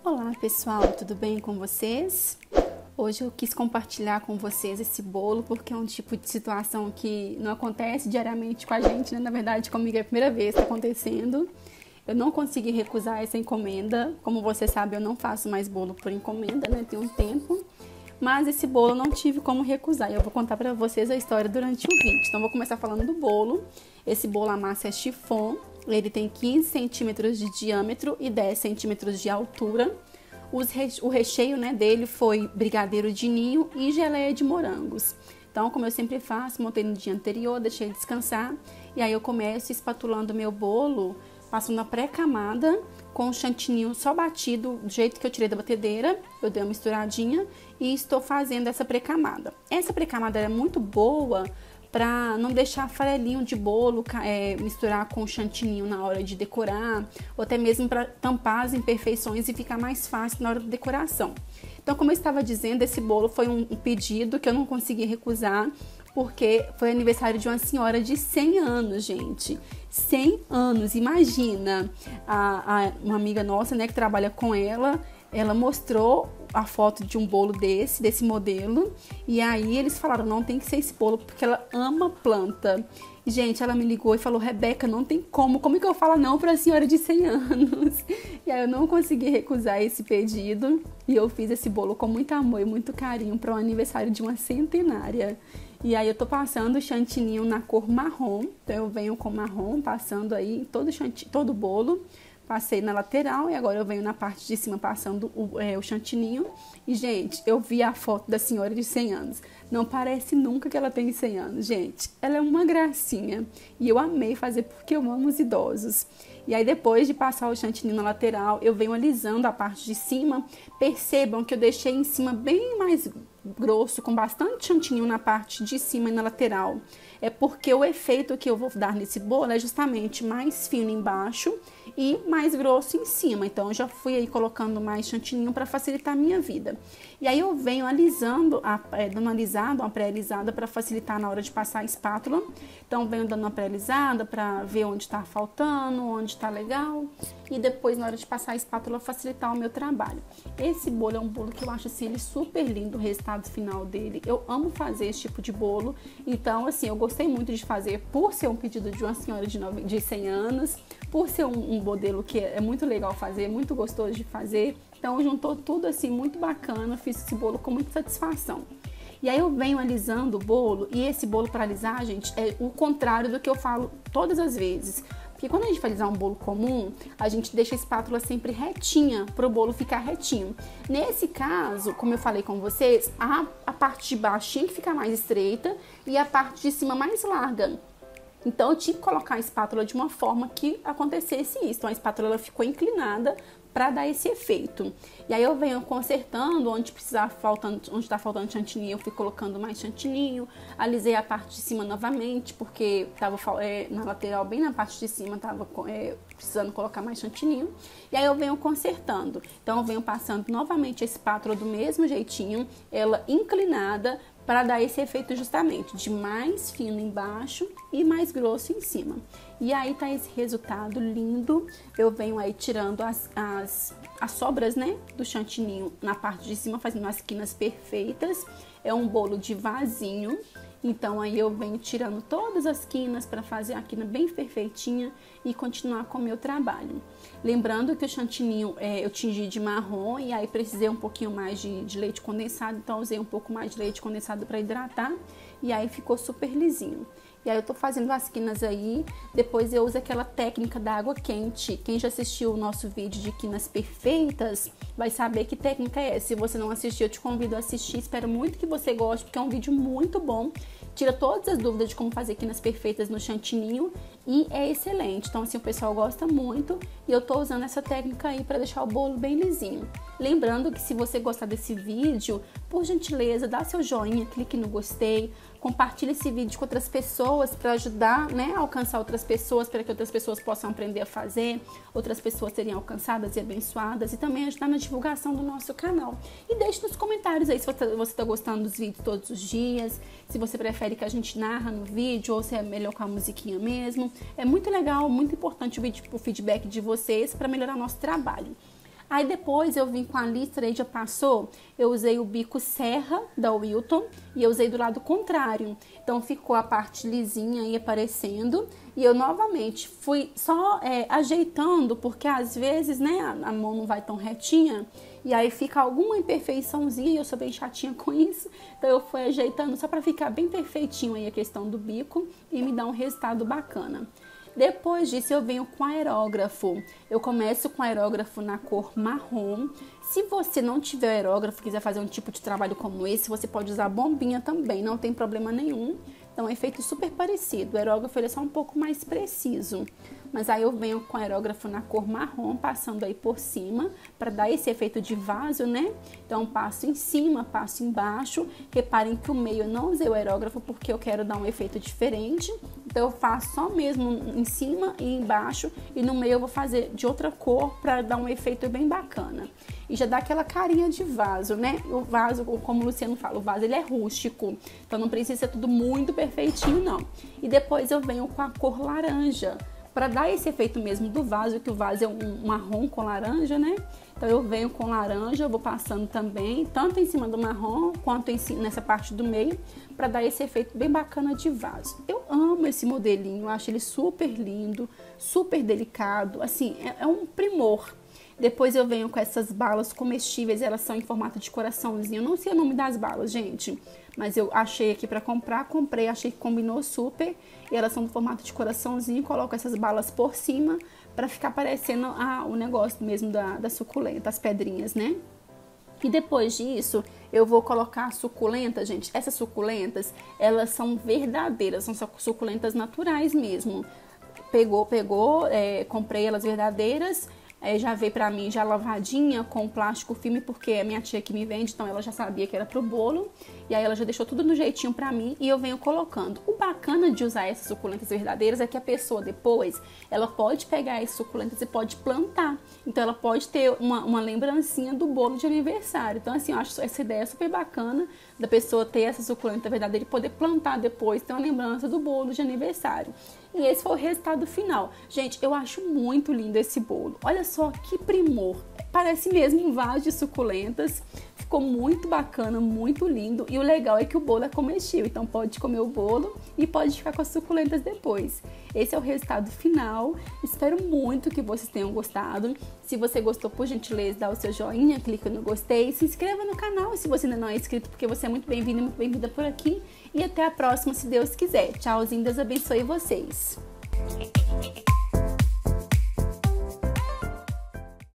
Olá pessoal, tudo bem com vocês? Hoje eu quis compartilhar com vocês esse bolo porque é um tipo de situação que não acontece diariamente com a gente, né? Na verdade comigo é a primeira vez que está acontecendo. Eu não consegui recusar essa encomenda, como você sabe eu não faço mais bolo por encomenda, né? Tem um tempo, mas esse bolo eu não tive como recusar e eu vou contar para vocês a história durante o vídeo. Então vou começar falando do bolo. Esse bolo a massa é chiffon. Ele tem 15 centímetros de diâmetro e 10 centímetros de altura. O recheio, né, dele foi brigadeiro de ninho e geleia de morangos. Então, como eu sempre faço, montei no dia anterior, deixei descansar. E aí eu começo espatulando meu bolo, passo na pré-camada com o chantininho só batido, do jeito que eu tirei da batedeira. Eu dei uma misturadinha e estou fazendo essa pré-camada. Essa pré-camada é muito boa para não deixar farelinho de bolo misturar com o chantininho na hora de decorar, ou até mesmo para tampar as imperfeições e ficar mais fácil na hora da decoração. Então, como eu estava dizendo, esse bolo foi um pedido que eu não consegui recusar, porque foi aniversário de uma senhora de 100 anos, gente. 100 anos, imagina! Uma amiga nossa, né, que trabalha com ela mostrou a foto de um bolo desse modelo, e aí eles falaram, não tem que ser esse bolo, porque ela ama planta. E, gente, ela me ligou e falou, Rebeca, não tem como é que eu falo não para a senhora de 100 anos? E aí eu não consegui recusar esse pedido, e eu fiz esse bolo com muito amor e muito carinho para o aniversário de uma centenária. E aí eu tô passando o chantininho na cor marrom, então eu venho com marrom, passando aí todo o bolo. Passei na lateral e agora eu venho na parte de cima passando o chantininho. E, gente, eu vi a foto da senhora de 100 anos. Não parece nunca que ela tem 100 anos, gente. Ela é uma gracinha. E eu amei fazer porque eu amo os idosos. E aí, depois de passar o chantininho na lateral, eu venho alisando a parte de cima. Percebam que eu deixei em cima bem mais grosso, com bastante chantininho na parte de cima e na lateral. É porque o efeito que eu vou dar nesse bolo é justamente mais fino embaixo e mais grosso em cima. Então, eu já fui aí colocando mais chantininho para facilitar a minha vida. E aí, eu venho alisando, dando uma pré-alisada para facilitar na hora de passar a espátula. Então, venho dando uma pré-alisada para ver onde está faltando, onde está legal. E depois, na hora de passar a espátula, facilitar o meu trabalho. Esse bolo é um bolo que eu acho assim, ele super lindo, o resultado final dele. Eu amo fazer esse tipo de bolo. Então, assim, eu gostei muito de fazer por ser um pedido de uma senhora de 100 anos, por ser um modelo que é muito legal fazer, muito gostoso de fazer. Então, juntou tudo assim, muito bacana, fiz esse bolo com muita satisfação. E aí eu venho alisando o bolo, e esse bolo para alisar, gente, é o contrário do que eu falo todas as vezes. Porque quando a gente vai alisar um bolo comum, a gente deixa a espátula sempre retinha, para o bolo ficar retinho. Nesse caso, como eu falei com vocês, a parte de baixo tinha que ficar mais estreita e a parte de cima mais larga. Então, eu tinha que colocar a espátula de uma forma que acontecesse isso. Então, a espátula ela ficou inclinada para dar esse efeito. E aí eu venho consertando onde está faltando chantininho, eu fui colocando mais chantininho, alisei a parte de cima novamente, porque estava na lateral, bem na parte de cima, estava precisando colocar mais chantininho. E aí eu venho consertando. Então eu venho passando novamente a espátula do mesmo jeitinho, ela inclinada, para dar esse efeito justamente de mais fino embaixo e mais grosso em cima. E aí tá esse resultado lindo. Eu venho aí tirando as sobras, né, do chantininho na parte de cima, fazendo as quinas perfeitas. É um bolo de vasinho. Então, aí eu venho tirando todas as quinas para fazer a quina bem perfeitinha e continuar com o meu trabalho. Lembrando que o chantininho eu tingi de marrom e aí precisei um pouquinho mais de leite condensado, então usei um pouco mais de leite condensado para hidratar e aí ficou super lisinho. E aí eu tô fazendo as quinas aí, depois eu uso aquela técnica da água quente. Quem já assistiu o nosso vídeo de quinas perfeitas vai saber que técnica é essa. Se você não assistiu, eu te convido a assistir. Espero muito que você goste, porque é um vídeo muito bom. Tira todas as dúvidas de como fazer quinas perfeitas no chantininho e é excelente. Então, assim, o pessoal gosta muito e eu tô usando essa técnica aí para deixar o bolo bem lisinho. Lembrando que se você gostar desse vídeo, por gentileza, dá seu joinha, clique no gostei, compartilhe esse vídeo com outras pessoas para ajudar, né, a alcançar outras pessoas, para que outras pessoas possam aprender a fazer, outras pessoas serem alcançadas e abençoadas e também ajudar na divulgação do nosso canal. E deixe nos comentários aí se você está gostando dos vídeos todos os dias, se você prefere que a gente narra no vídeo ou se é melhor com a musiquinha mesmo. É muito legal, muito importante o feedback de vocês para melhorar nosso trabalho. Aí depois eu vim com a listra, aí já passou, eu usei o bico serra da Wilton e eu usei do lado contrário. Então ficou a parte lisinha aí aparecendo e eu novamente fui só ajeitando, porque às vezes, né, a mão não vai tão retinha e aí fica alguma imperfeiçãozinha e eu sou bem chatinha com isso. Então eu fui ajeitando só para ficar bem perfeitinho aí a questão do bico e me dar um resultado bacana. Depois disso eu venho com aerógrafo. Eu começo com aerógrafo na cor marrom. Se você não tiver aerógrafo, quiser fazer um tipo de trabalho como esse, você pode usar bombinha também, não tem problema nenhum. Então é um efeito super parecido. O aerógrafo ele é só um pouco mais preciso. Mas aí eu venho com aerógrafo na cor marrom, passando aí por cima, para dar esse efeito de vaso, né? Então passo em cima, passo embaixo. Reparem que o meio eu não usei o aerógrafo porque eu quero dar um efeito diferente. Então eu faço só mesmo em cima e embaixo, e no meio eu vou fazer de outra cor para dar um efeito bem bacana. E já dá aquela carinha de vaso, né? O vaso, como o Luciano fala, o vaso ele é rústico, então não precisa ser tudo muito perfeitinho, não. E depois eu venho com a cor laranja, para dar esse efeito mesmo do vaso, que o vaso é um marrom com laranja, né? Então eu venho com laranja, eu vou passando também, tanto em cima do marrom, quanto nessa parte do meio, para dar esse efeito bem bacana de vaso. Eu amo esse modelinho, eu acho ele super lindo, super delicado, assim, é um primor. Depois eu venho com essas balas comestíveis, elas são em formato de coraçãozinho. Eu não sei o nome das balas, gente, mas eu achei aqui pra comprar, comprei, achei que combinou super. E elas são no formato de coraçãozinho, coloco essas balas por cima pra ficar parecendo o negócio mesmo da suculenta, as pedrinhas, né? E depois disso, eu vou colocar a suculenta, gente. Essas suculentas, elas são verdadeiras, são suculentas naturais mesmo. Pegou, comprei elas verdadeiras. Já veio pra mim já lavadinha com plástico filme, porque é minha tia que me vende, então ela já sabia que era pro bolo. E aí ela já deixou tudo no jeitinho pra mim e eu venho colocando. O bacana de usar essas suculentas verdadeiras é que a pessoa depois, ela pode pegar essas suculentas e pode plantar. Então ela pode ter uma lembrancinha do bolo de aniversário. Então assim, eu acho essa ideia super bacana da pessoa ter essa suculenta verdadeira e poder plantar depois, ter uma lembrança do bolo de aniversário. E esse foi o resultado final. Gente, eu acho muito lindo esse bolo. Olha só que primor. Parece mesmo um vaso de suculentas. Ficou muito bacana, muito lindo. E o legal é que o bolo é comestível. Então pode comer o bolo e pode ficar com as suculentas depois. Esse é o resultado final. Espero muito que vocês tenham gostado. Se você gostou, por gentileza, dá o seu joinha, clica no gostei. Se inscreva no canal se você ainda não é inscrito, porque você é muito bem-vindo e muito bem-vinda por aqui. E até a próxima, se Deus quiser. Tchauzinho, Deus abençoe vocês.